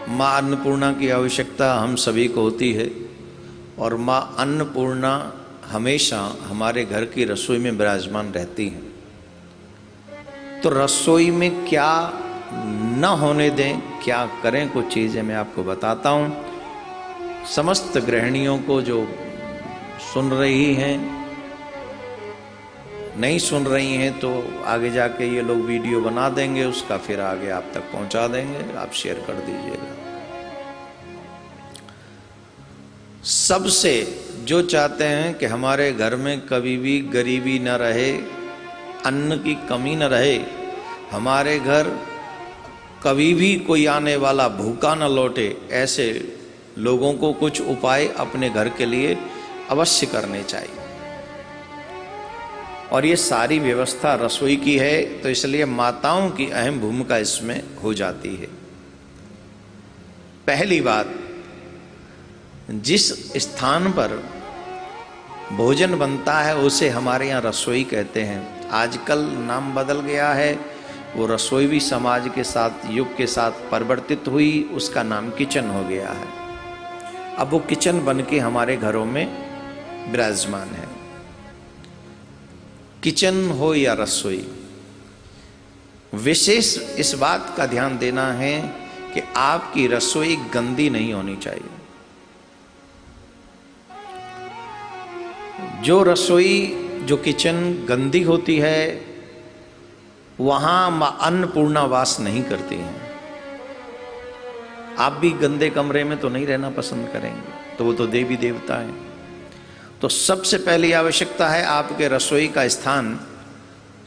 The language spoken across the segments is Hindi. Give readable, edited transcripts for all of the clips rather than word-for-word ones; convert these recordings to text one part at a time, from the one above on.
माँ अन्नपूर्णा की आवश्यकता हम सभी को होती है और माँ अन्नपूर्णा हमेशा हमारे घर की रसोई में विराजमान रहती हैं। तो रसोई में क्या न होने दें, क्या करें, कुछ चीज़ें मैं आपको बताता हूँ। समस्त गृहिणियों को जो सुन रही हैं, नहीं सुन रही हैं तो आगे जाके ये लोग वीडियो बना देंगे, उसका फिर आगे आप तक पहुंचा देंगे, आप शेयर कर दीजिएगा। सबसे जो चाहते हैं कि हमारे घर में कभी भी गरीबी न रहे, अन्न की कमी न रहे, हमारे घर कभी भी कोई आने वाला भूखा न लौटे, ऐसे लोगों को कुछ उपाय अपने घर के लिए अवश्य करने चाहिए। और ये सारी व्यवस्था रसोई की है, तो इसलिए माताओं की अहम भूमिका इसमें हो जाती है। पहली बात, जिस स्थान पर भोजन बनता है उसे हमारे यहाँ रसोई कहते हैं। आजकल नाम बदल गया है, वो रसोई भी समाज के साथ, युग के साथ परिवर्तित हुई, उसका नाम किचन हो गया है। अब वो किचन बन के हमारे घरों में विराजमान है। किचन हो या रसोई, विशेष इस बात का ध्यान देना है कि आपकी रसोई गंदी नहीं होनी चाहिए। जो रसोई, जो किचन गंदी होती है, वहां मां अन्नपूर्णा वास नहीं करती हैं। आप भी गंदे कमरे में तो नहीं रहना पसंद करेंगे, तो वो तो देवी देवता हैं। तो सबसे पहली आवश्यकता है आपके रसोई का स्थान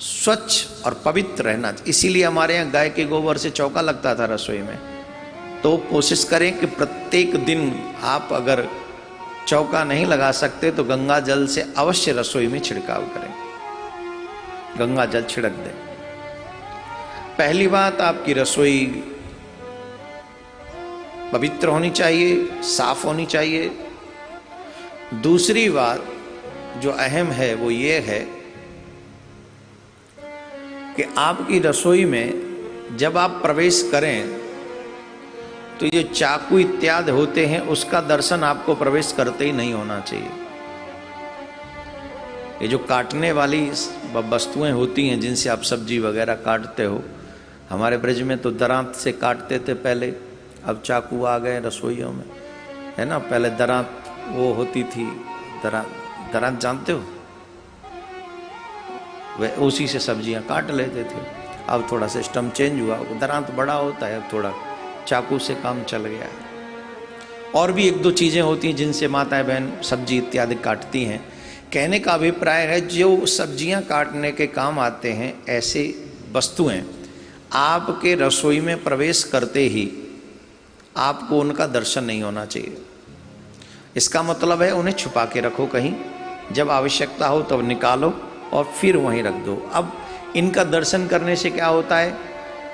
स्वच्छ और पवित्र रहना। इसीलिए हमारे यहाँ गाय के गोबर से चौका लगता था रसोई में। तो कोशिश करें कि प्रत्येक दिन आप अगर चौका नहीं लगा सकते तो गंगा जल से अवश्य रसोई में छिड़काव करें, गंगा जल छिड़क दें। पहली बात, आपकी रसोई पवित्र होनी चाहिए, साफ होनी चाहिए। दूसरी बात जो अहम है वो ये है कि आपकी रसोई में जब आप प्रवेश करें तो ये चाकू इत्यादि होते हैं, उसका दर्शन आपको प्रवेश करते ही नहीं होना चाहिए। ये जो काटने वाली वस्तुएं होती हैं जिनसे आप सब्जी वगैरह काटते हो, हमारे ब्रज में तो दरांत से काटते थे पहले, अब चाकू आ गए रसोइयों में, है ना। पहले दरांत वो होती थी, दरांत जानते हो, वह उसी से सब्जियां काट लेते थे। अब थोड़ा सिस्टम चेंज हुआ, दरांत बड़ा होता है, अब थोड़ा चाकू से काम चल गया है। और भी एक दो चीज़ें होती हैं जिनसे माताएं बहन सब्जी इत्यादि काटती हैं। कहने का अभिप्राय है जो सब्जियां काटने के काम आते हैं, ऐसे वस्तुएं आपके रसोई में प्रवेश करते ही आपको उनका दर्शन नहीं होना चाहिए। इसका मतलब है उन्हें छुपा के रखो कहीं, जब आवश्यकता हो तब तो निकालो और फिर वहीं रख दो। अब इनका दर्शन करने से क्या होता है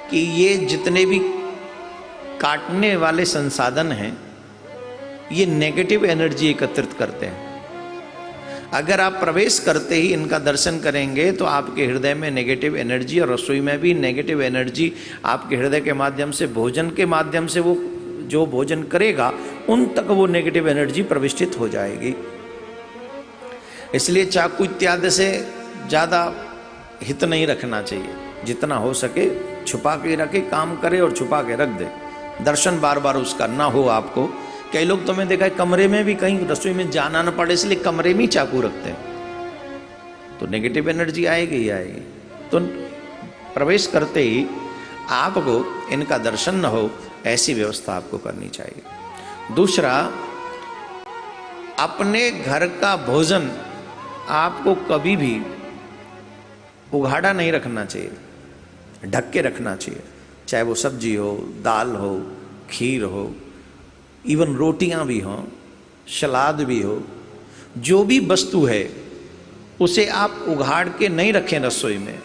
कि ये जितने भी काटने वाले संसाधन हैं, ये नेगेटिव एनर्जी एकत्रित करते हैं। अगर आप प्रवेश करते ही इनका दर्शन करेंगे तो आपके हृदय में नेगेटिव एनर्जी, और रसोई में भी नेगेटिव एनर्जी आपके हृदय के माध्यम से, भोजन के माध्यम से, वो जो भोजन करेगा उन तक वो नेगेटिव एनर्जी प्रविष्टित हो जाएगी। इसलिए चाकू इत्यादि से ज़्यादा हित नहीं रखना चाहिए, जितना हो सके छुपा के रखे, काम करे और छुपा के रख दे, दर्शन बार बार उसका ना हो आपको। कई लोग तो मैं देखा है कमरे में भी, कहीं रसोई में जाना न पड़े इसलिए कमरे में ही चाकू रखते हैं, तो नेगेटिव एनर्जी आएगी ही आएगी। तो प्रवेश करते ही आपको इनका दर्शन न हो, ऐसी व्यवस्था आपको करनी चाहिए। दूसरा, अपने घर का भोजन आपको कभी भी उघाड़ा नहीं रखना चाहिए, ढक के रखना चाहिए। चाहे वो सब्जी हो, दाल हो, खीर हो, इवन रोटियां भी हों, सलाद भी हो, जो भी वस्तु है उसे आप उघाड़ के नहीं रखें रसोई में,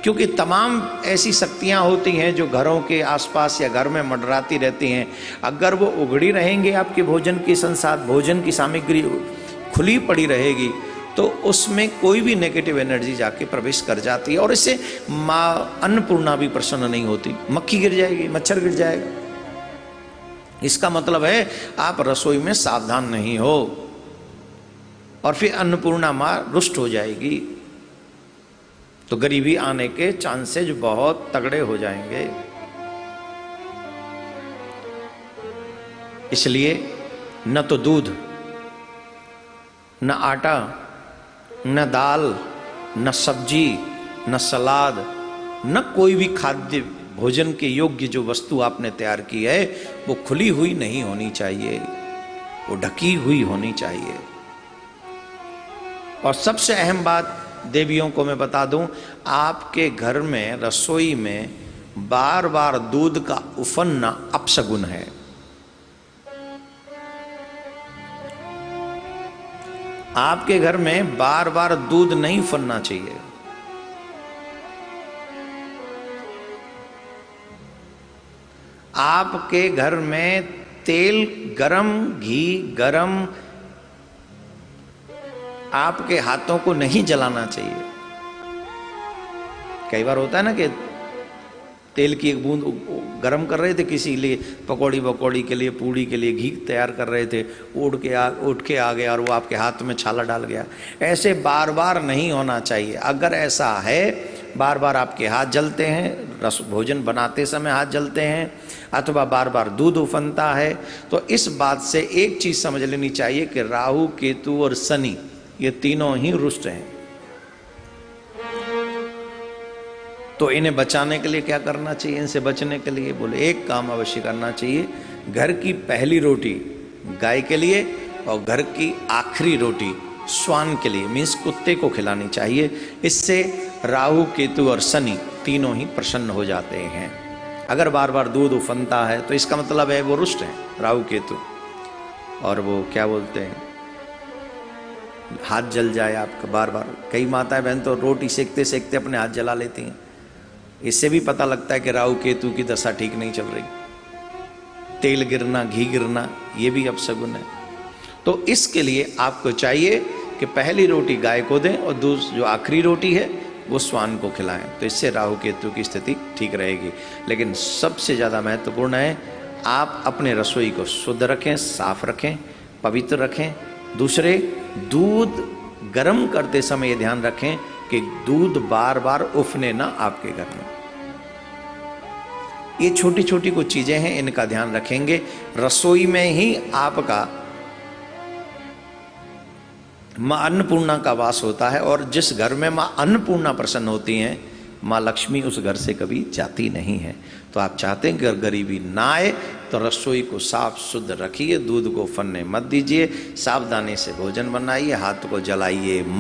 क्योंकि तमाम ऐसी शक्तियां होती हैं जो घरों के आसपास या घर में मंडराती रहती हैं। अगर वो उघड़ी रहेंगे, आपके भोजन की भोजन की सामग्री खुली पड़ी रहेगी, तो उसमें कोई भी नेगेटिव एनर्जी जाके प्रवेश कर जाती है और इससे माँ अन्नपूर्णा भी प्रसन्न नहीं होती। मक्खी गिर जाएगी, मच्छर गिर जाएगा। इसका मतलब है आप रसोई में सावधान नहीं हो और फिर अन्नपूर्णा माँ रुष्ट हो जाएगी, तो गरीबी आने के चांसेज बहुत तगड़े हो जाएंगे। इसलिए न तो दूध, न आटा, न दाल, न सब्जी, न सलाद, न कोई भी खाद्य भोजन के योग्य जो वस्तु आपने तैयार की है वो खुली हुई नहीं होनी चाहिए, वो ढकी हुई होनी चाहिए। और सबसे अहम बात देवियों को मैं बता दूं, आपके घर में रसोई में बार बार दूध का उफनना अपशगुन है। आपके घर में बार बार दूध नहीं उफनना चाहिए। आपके घर में तेल गरम, घी गरम आपके हाथों को नहीं जलाना चाहिए। कई बार होता है ना कि तेल की एक बूंद गरम कर रहे थे किसी लिए, पकौड़ी के लिए, पूड़ी के लिए घी तैयार कर रहे थे, उठ के आ गया और वो आपके हाथ में छाला डाल गया। ऐसे बार बार नहीं होना चाहिए। अगर ऐसा है, बार बार आपके हाथ जलते हैं, रस भोजन बनाते समय हाथ जलते हैं, अथवा बार बार दूध उफनता है, तो इस बात से एक चीज समझ लेनी चाहिए कि राहु, केतु और शनि ये तीनों ही रुष्ट हैं। तो इन्हें बचाने के लिए क्या करना चाहिए? इनसे बचने के लिए बोले एक काम अवश्य करना चाहिए, घर की पहली रोटी गाय के लिए और घर की आखिरी रोटी श्वान के लिए, मीन्स कुत्ते को खिलानी चाहिए। इससे राहु, केतु और शनि तीनों ही प्रसन्न हो जाते हैं। अगर बार बार दूध उफनता है तो इसका मतलब है वो रुष्ट है, राहु केतु। और वो क्या बोलते हैं, हाथ जल जाए आपका बार बार। कई माताएं बहन तो रोटी सेकते सेकते अपने हाथ जला लेती हैं। इससे भी पता लगता है कि राहु केतु की दशा ठीक नहीं चल रही। तेल गिरना, घी गिरना, ये भी अपशगुन है। तो इसके लिए आपको चाहिए कि पहली रोटी गाय को दें और दूसरी जो आखिरी रोटी है वो श्वान को खिलाएं। तो इससे राहु केतु की स्थिति ठीक रहेगी। लेकिन सबसे ज़्यादा महत्वपूर्ण है आप अपने रसोई को शुद्ध रखें, साफ रखें, पवित्र रखें। दूसरे, दूध गर्म करते समय ये ध्यान रखें कि दूध बार बार उफने ना आपके घर में। ये छोटी छोटी कुछ चीजें हैं, इनका ध्यान रखेंगे। रसोई में ही आपका मां अन्नपूर्णा का वास होता है, और जिस घर में मां अन्नपूर्णा प्रसन्न होती हैं, मां लक्ष्मी उस घर से कभी जाती नहीं है। तो आप चाहते हैं कि गरीबी ना आए तो रसोई को साफ शुद्ध रखिए, दूध को फनने मत दीजिए, सावधानी से भोजन बनाइए, हाथ को जलाइए मत।